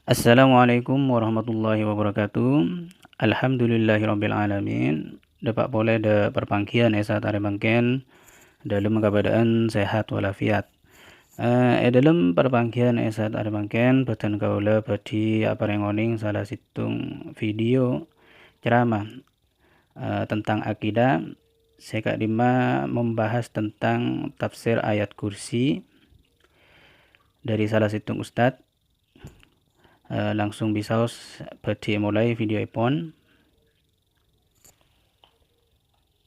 Assalamualaikum warahmatullahi wabarakatuh. Alhamdulillahirabbil alamin. Dapat boleh de perpangkian esa tare bangken dalam keadaan sehat walafiat. Dalam perpangkian esa tare bangken beten kaula badi aparengoning salah situng video ceramah tentang akidah. Seka lima membahas tentang tafsir ayat kursi dari salah situng ustadz. Langsung bisa badi mulai video ipon.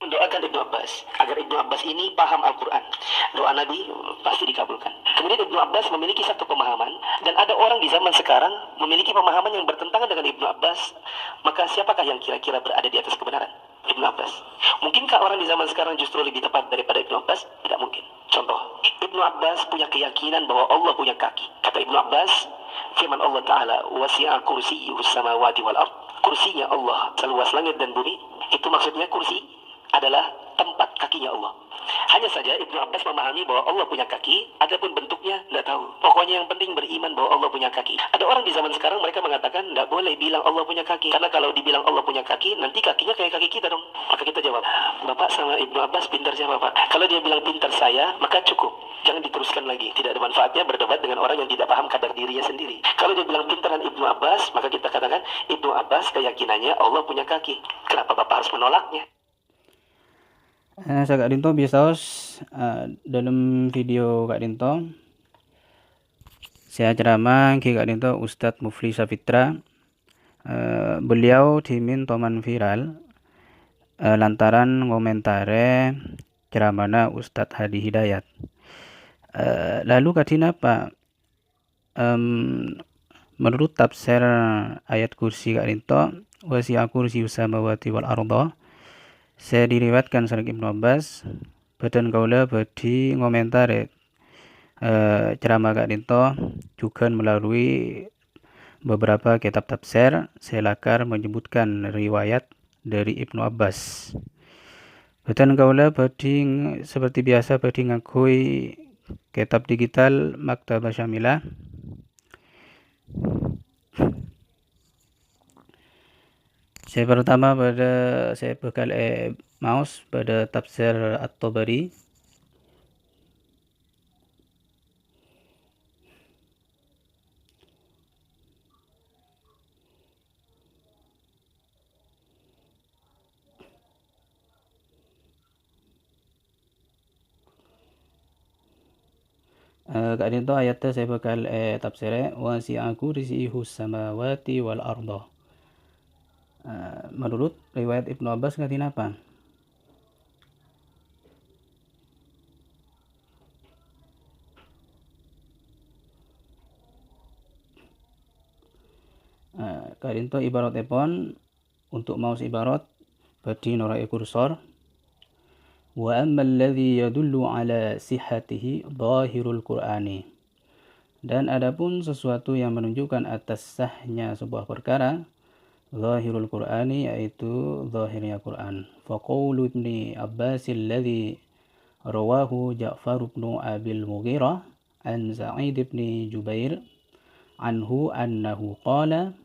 Mendoakan Ibnu Abbas agar Ibnu Abbas ini paham Al-Quran. Doa Nabi pasti dikabulkan. Kemudian Ibnu Abbas memiliki satu pemahaman, dan ada orang di zaman sekarang memiliki pemahaman yang bertentangan dengan Ibnu Abbas. Maka siapakah yang kira-kira berada di atas kebenaran? Ibnu Abbas. Mungkinkah orang di zaman sekarang justru lebih tepat daripada Ibnu Abbas? Tidak mungkin. Contoh, Ibnu Abbas punya keyakinan bahwa Allah punya kaki. Kata Ibnu Abbas, firman Allah Ta'ala, wasi'a kursiyyuhus samawati wal ard. Kursinya Allah seluas langit dan bumi. Itu maksudnya kursi adalah tempat kakinya Allah. Hanya saja Ibnu Abbas memahami bahwa Allah punya kaki, adapun bentuknya tidak tahu. Pokoknya yang penting beriman bahwa Allah punya kaki. Ada orang di zaman sekarang mereka mengatakan tidak boleh bilang Allah punya kaki, karena kalau dibilang Allah punya kaki, nanti kakinya kayak kaki kita dong. Maka kita jawab, Bapak sama Ibnu Abbas pintar siapa Pak? Kalau dia bilang pintar saya, maka cukup. Jangan diteruskan lagi. Tidak ada manfaatnya berdebat dengan orang yang tidak paham kadar dirinya sendiri. Kalau dia bilang pintaran Ibnu Abbas, maka kita katakan Ibnu Abbas keyakinannya Allah punya kaki. Kenapa Bapak harus menolaknya? Saya Kak Dinto bisa dalam video Kak Dinto saya ceramah Kak Dinto Ustadz Mufli Safitra. Beliau dimin toman viral lantaran ngomentare ceramahna Ustadz Hadi Hidayat. Lalu kadina Pak, menurut tafsir ayat kursi Kak Dinto, wasi'a kursiyus samawati wal arda, saya diriwayatkan sareng Ibnu Abbas badan kaula badi ngomentare ceramah Kak Dinto juga melalui beberapa kitab tafsir. Saya lakar menyebutkan riwayat dari Ibnu Abbas. Badan kaula badi seperti biasa badi ngakui kitab digital Maktabah Syamilah. Saya pertama saya bakal mouse pada tafsir At-Tabari. Kak Dinto ayatnya saya bakal tafsirnya wasi'a kursiyuhus samawati wal arda. Menurut riwayat Ibnu Abbas ngatin apa? Kak Dinto ibarat epon untuk mouse ibarat badi norai kursor. Wa amma alladhi yadullu ala sihhatihi dhahirul qur'ani. Dan adapun sesuatu yang menunjukkan atas sahnya sebuah perkara, zahirul qur'ani, yaitu zahirnya Quran. Faqaulu ibni Abbas alladhi rawahu Ja'far ibn Abil Mughirah an Sa'id ibn Jubair anhu annahu qala,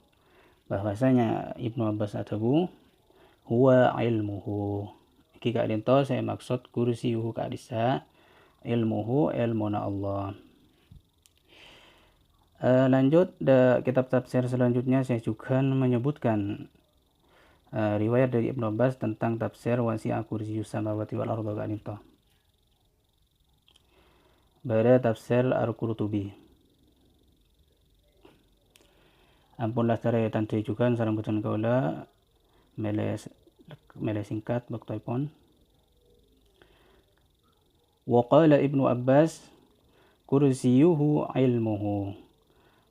bahwasanya Ibnu Abbas atabu huwa ilmuhu. Iki Kak Dinto saya maksud kursiyuhu Kak Disa, ilmuhu ilmuna Allah. Lanjut kitab tafsir selanjutnya saya juga menyebutkan riwayat dari Ibnu Abbas tentang tafsir wasi'a kursiyus samawati wal arda Kak Dinto. Pada tafsir Al-Qurtubi. Ampunlah cara tante juga sarang bacaan kaula mele singkat waktu ipon. Wa qala Ibnu Abbas kursiyuhu ilmuhu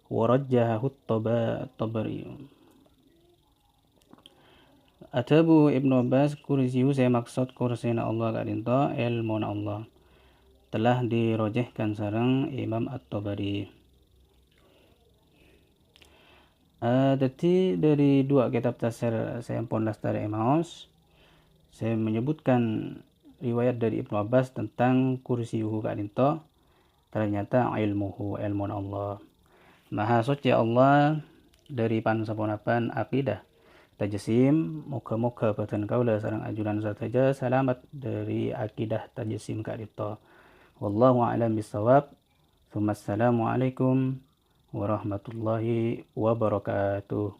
wa rajjahahu at-Tabari. Atabu Ibnu Abbas kursiyuhu saya maksud kursina Allah Kak Dinto ilmuna Allah, telah dirojehkan sareng Imam At-Tabari. Jadi dari dua kitab tafsir saya pun lastari mouse, saya menyebutkan riwayat dari Ibnu Abbas tentang kursiyuhu Kak Dinto, ternyata ilmuhu ilmun Allah. Maha suci Allah dari pansaponapan akidah tajasim, moga-moga badan kaula sareng ajuran sataja selamat dari akidah tajasim kadipto. Wallahu a'lam bissawab. Assalamualaikum warahmatullahi wabarakatuh.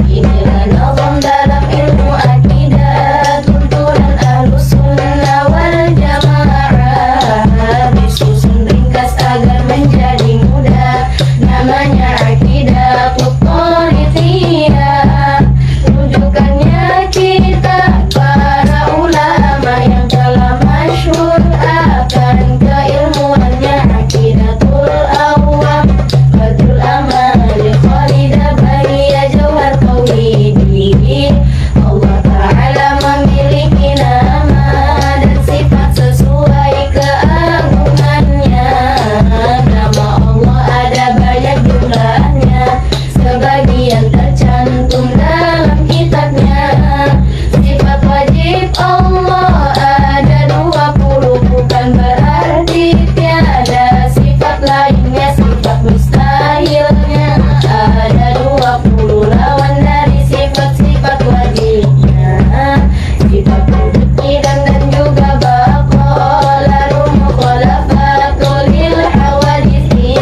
Inilah nazam dalam ilmu akidah, tuntunan Ahlus Sunnah wal Jamaah, disusun ringkas agar menjadi mudah. Namanya akidah Qur'aniyah, rujukannya kitab para ulama yang telah masyhur akan keilmuannya. Aqidatul awam badrul amali khalidah bahiyah jawhar tauhidi. Allah Ta'ala memiliki nama dan sifat sesuai keagungannya. Nama Allah ada banyak jumlahnya, sebagian tercantum dalam kitabnya. Sifat wajib Allah ada 20, bukan berarti tiada sifat lainnya. Sifat mustahilnya ada 20, lawan dari sifat-sifat wajibnya. Sifat kemungkinan dan juga baqo, lalu mukhalafatul lil hawadisi.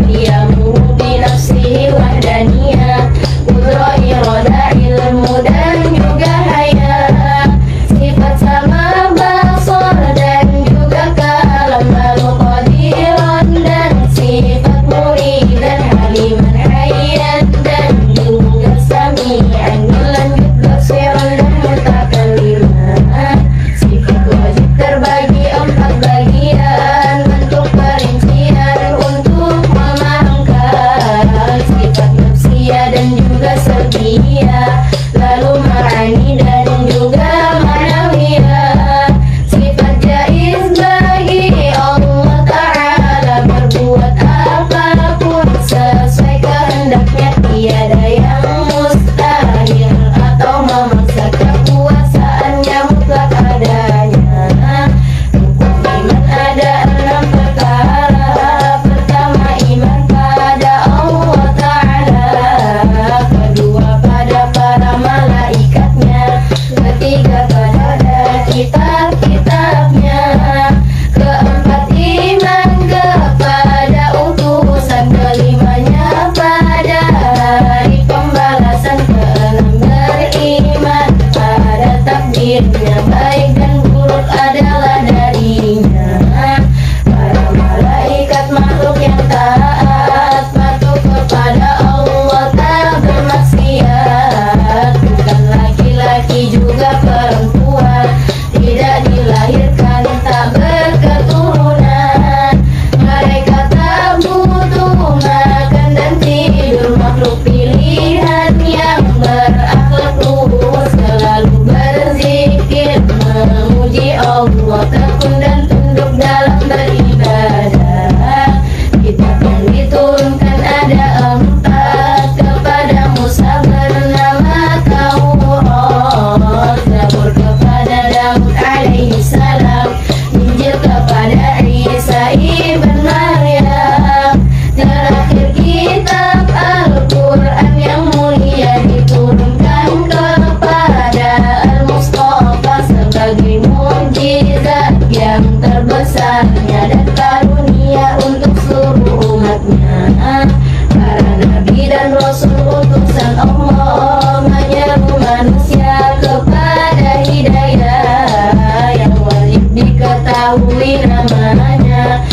Diamu binafsihi wahdaniyah, qudrah iradah ilmu dan juga hayat. Sifat sama basar dan juga kalam, lalu qadiran dan sifat muridan, haliman hayyan dan juga sami'an, lanjut basiran dan mutakalliman. Sifat wajib terbagi 4 bagian, bentuk perincian untuk memahamkan. Sifat nafsiyah dan juga salbiyah, lalu ma'ani dan juga ma'nawiyah. Sifat jaiz bagi Allah Ta'ala, berbuat apapun sesuai kehendaknya, tiada yang mustahil atau memaksa kekuasaannya mutlak adanya. Rukun iman ada 6 perkara. Pertama, iman pada Allah Ta'ala, kedua pada para malaikatnya, ketiga pada kitab-kitabnya, keempat iman kepada utusan, kelimanya pada hari pembalasan, keenam beriman pada takdirnya, baik dan buruk adalah darinya. Para malaikat makhluk yang taat, patuh kepada Allah, tak bermaksiat, bukan laki-laki juga perempuan, tidak dilahirkan, tak berketurunan. Mereka tak butuh makan dan tidur, makhluk pilihan yang berakhlak lurus, selalu berzikir memuji Allah, tekun dan tunduk dalam beribadah. Kitab yang diturunkan ada 4 kepada Musa bernama Taurat, Zabur kepada Daud alaihi salam, Injil kepada Isa ibn Maryam. Terakhir kitab Al-Quran yang mulia diturunkan kepada Al-Mustafa sebagai mukjizat yang terbesarnya dan karunia untuk seluruh umatnya. Para nabi dan rasul utusan Allah menyeru manusia kepada hidayah yang wajib diketahui namanya.